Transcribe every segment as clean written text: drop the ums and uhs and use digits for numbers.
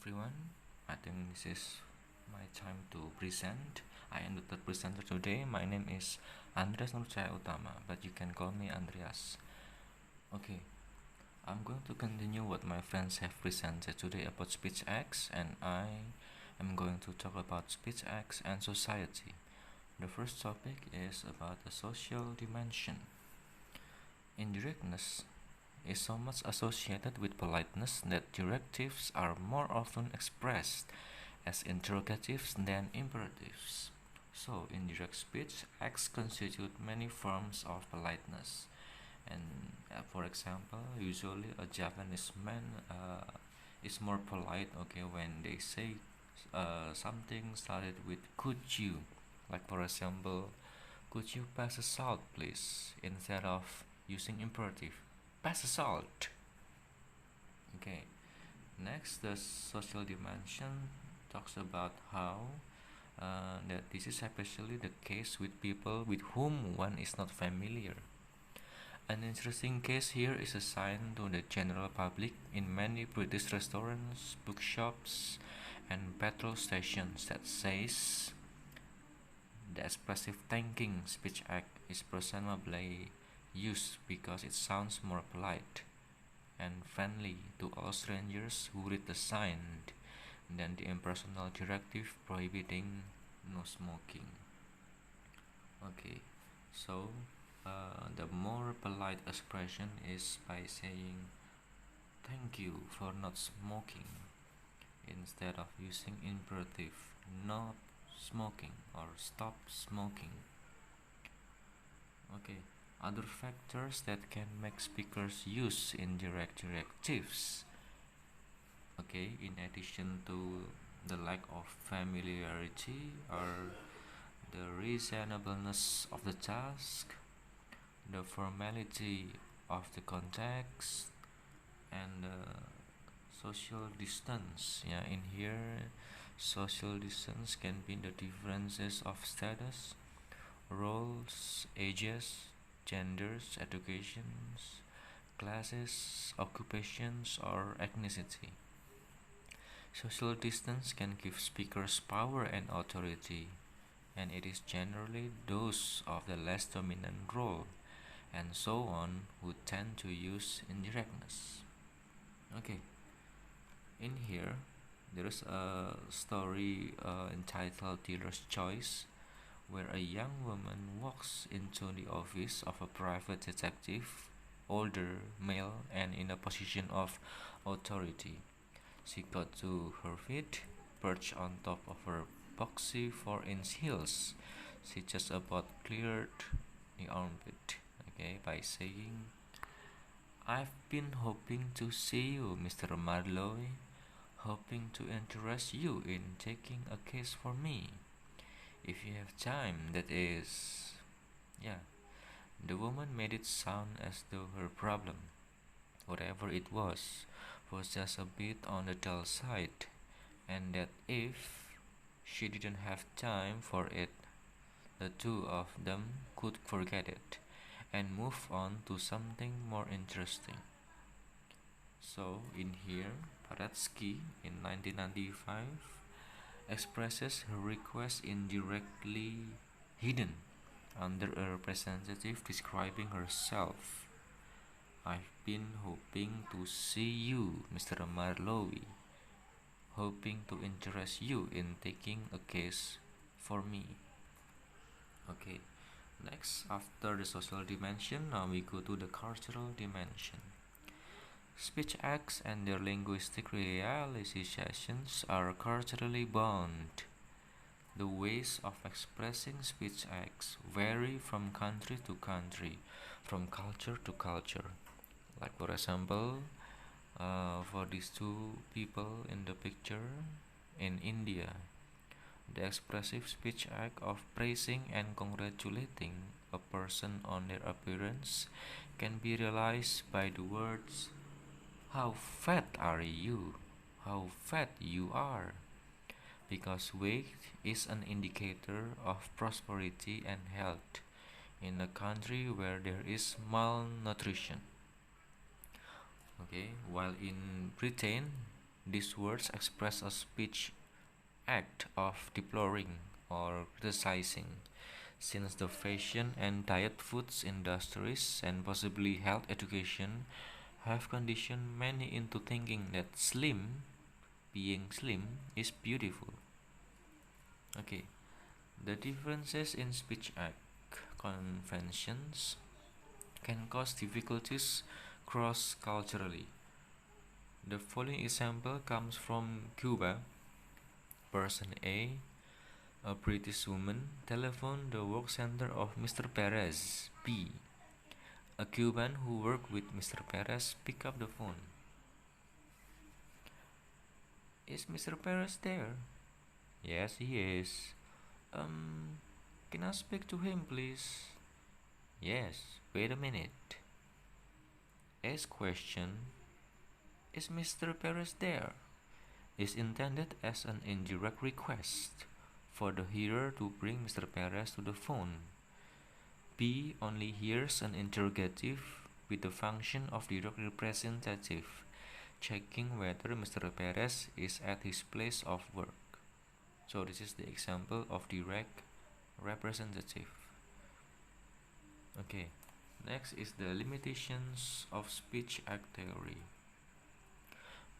everyone. I think this is my time to present. I am the third presenter today. My name is Andreas Utama, but you can call me Andreas. Okay, I'm going to continue what my friends have presented today about speech acts, and I am going to talk about speech acts and society. The first topic is about the social dimension. Indirectness is so much associated with politeness that directives are more often expressed as interrogatives than imperatives. So, indirect speech acts constitute many forms of politeness. And for example, usually a Japanese man is more polite, okay, when they say something started with could you, like for example, could you pass the salt, please, instead of using imperative. Pass the salt. Okay. Next, the social dimension talks about how that this is especially the case with people with whom one is not familiar. An interesting case here is assigned to the general public in many British restaurants, bookshops, and petrol stations that says the expressive thanking speech act is presumably used because it sounds more polite and friendly to all strangers who read the sign than the impersonal directive prohibiting no smoking. Okay, so the more polite expression is by saying thank you for not smoking instead of using imperative not smoking or stop smoking. Okay, other factors that can make speakers use indirect directives. Okay, in addition to the lack of familiarity or the reasonableness of the task, the formality of the context, and social distance. Yeah, in here, social distance can be the differences of status, roles, ages, genders, educations, classes, occupations, or ethnicity. Social distance can give speakers power and authority, and it is generally those of the less dominant role, and so on, who tend to use indirectness. Okay, in here, there is a story entitled Dealer's Choice, where a young woman walks into the office of a private detective, older, male, and in a position of authority. She got to her feet, perched on top of her boxy 4-inch heels. She just about cleared the armpit, okay, by saying, I've been hoping to see you, Mr. Marlowe, hoping to interest you in taking a case for me. If you have time, that is. Yeah, the woman made it sound as though her problem, whatever it was just a bit on the dull side, and that if she didn't have time for it, the two of them could forget it and move on to something more interesting. So, in here, Paratsky in 1995 expresses her request indirectly hidden under a representative describing herself. I've been hoping to see you, Mr. Marlowe, hoping to interest you in taking a case for me. Okay, next, after the social dimension, now we go to the cultural dimension. Speech acts and their linguistic realizations are culturally bound. The ways of expressing speech acts vary from country to country, from culture to culture. Like for example, for these two people in the picture, in India, the expressive speech act of praising and congratulating a person on their appearance can be realized by the words, how fat are you? How fat you are? Because weight is an indicator of prosperity and health in a country where there is malnutrition. Okay, while in Britain, These words express a speech act of deploring or criticizing, since the fashion and diet foods industries and possibly health education have conditioned many into thinking that being slim, is beautiful. Okay, the differences in speech act conventions can cause difficulties cross culturally. The following example comes from Cuba. Person a British woman, telephoned the work center of Mr. Perez. B. A Cuban who worked with Mr. Perez picked up the phone. Is Mr. Perez there? Yes, he is. Can I speak to him, please? Yes, wait a minute. A's question, is Mr. Perez there? Is intended as an indirect request for the hearer to bring Mr. Perez to the phone. B only hears an interrogative with the function of direct representative, checking whether Mr. Perez is at his place of work. So this is the example of direct representative. Okay, next is the limitations of speech act theory.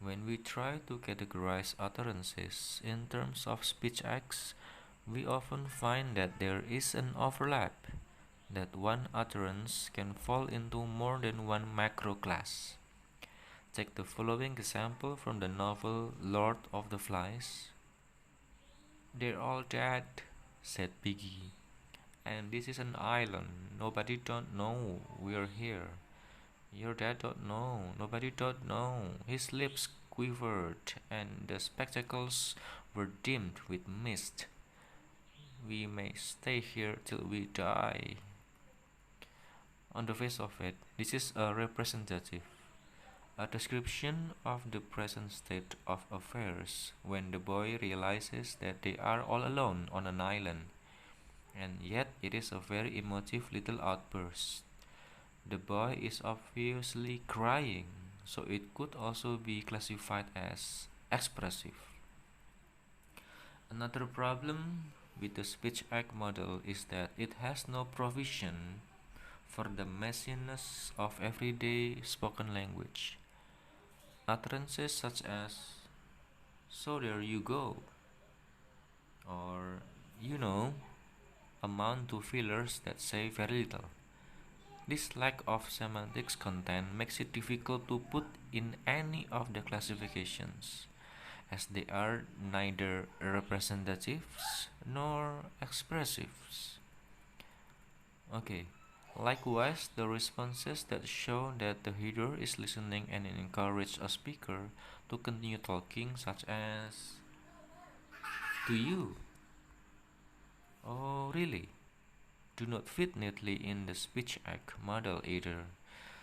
When we try to categorize utterances in terms of speech acts, we often find that there is an overlap, that one utterance can fall into more than one macro class. Take the following example from the novel Lord of the Flies. They're all dead, said Piggy, and this is an island. Nobody don't know we're here. Your dad don't know. Nobody don't know. His lips quivered, and the spectacles were dimmed with mist. We may stay here till we die. On the face of it, this is a representative, a description of the present state of affairs when the boy realizes that they are all alone on an island, and yet it is a very emotive little outburst. The boy is obviously crying, so it could also be classified as expressive. Another problem with the speech act model is that it has no provision for the messiness of everyday spoken language. Utterances such as, so there you go, or you know, amount to fillers that say very little. This lack of semantics content makes it difficult to put in any of the classifications, as they are neither representatives nor expressives. Okay, likewise, the responses that show that the hearer is listening and encourage a speaker to continue talking, such as, do you? Oh, really? Do not fit neatly in the speech act model either.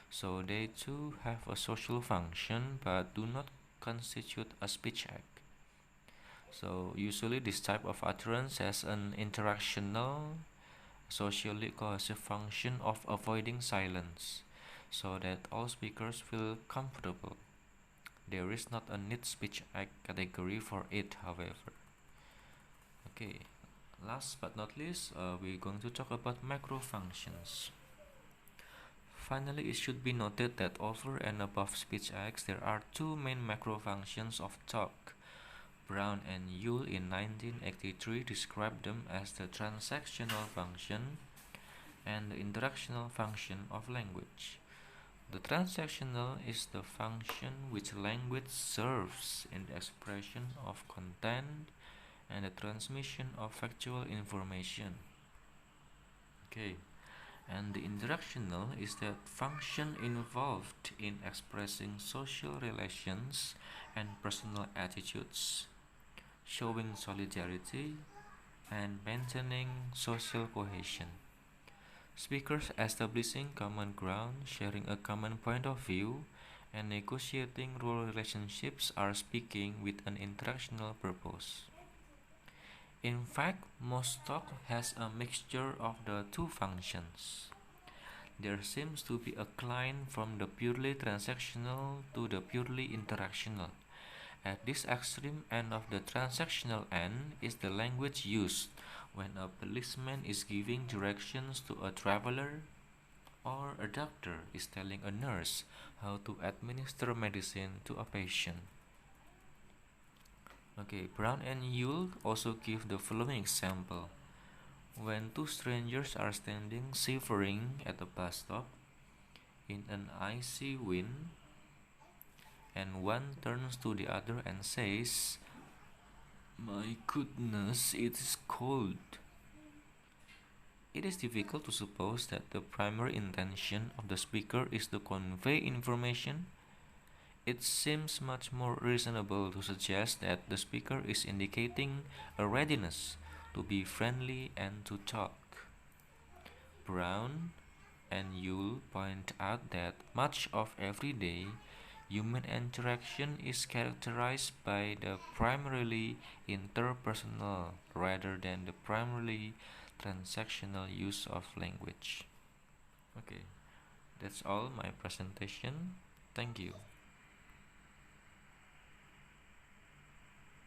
So they too have a social function but do not constitute a speech act. So usually this type of utterance has an interactional, socially cohesive function of avoiding silence, so that all speakers feel comfortable. There is not a neat speech act category for it, however. Okay, last but not least, we're going to talk about macro functions. Finally, it should be noted that over and above speech acts, there are two main macro functions of talk. Brown and Yule in 1983 described them as the transactional function and the interactional function of language. The transactional is the function which language serves in the expression of content and the transmission of factual information. Okay. And the interactional is that function involved in expressing social relations and personal attitudes, showing solidarity, and maintaining social cohesion. Speakers establishing common ground, sharing a common point of view, and negotiating role relationships are speaking with an interactional purpose. In fact, most talk has a mixture of the two functions. There seems to be a climb from the purely transactional to the purely interactional, At this extreme end of the transactional end is the language used when a policeman is giving directions to a traveler or a doctor is telling a nurse how to administer medicine to a patient. Okay, Brown and Yule also give the following example. When two strangers are standing shivering at a bus stop in an icy wind, and one turns to the other and says, "My goodness, it is cold." It is difficult to suppose that the primary intention of the speaker is to convey information. It seems much more reasonable to suggest that the speaker is indicating a readiness to be friendly and to talk. Brown and Yule point out that much of everyday human interaction is characterized by the primarily interpersonal rather than the primarily transactional use of language. Okay, that's all my presentation. Thank you.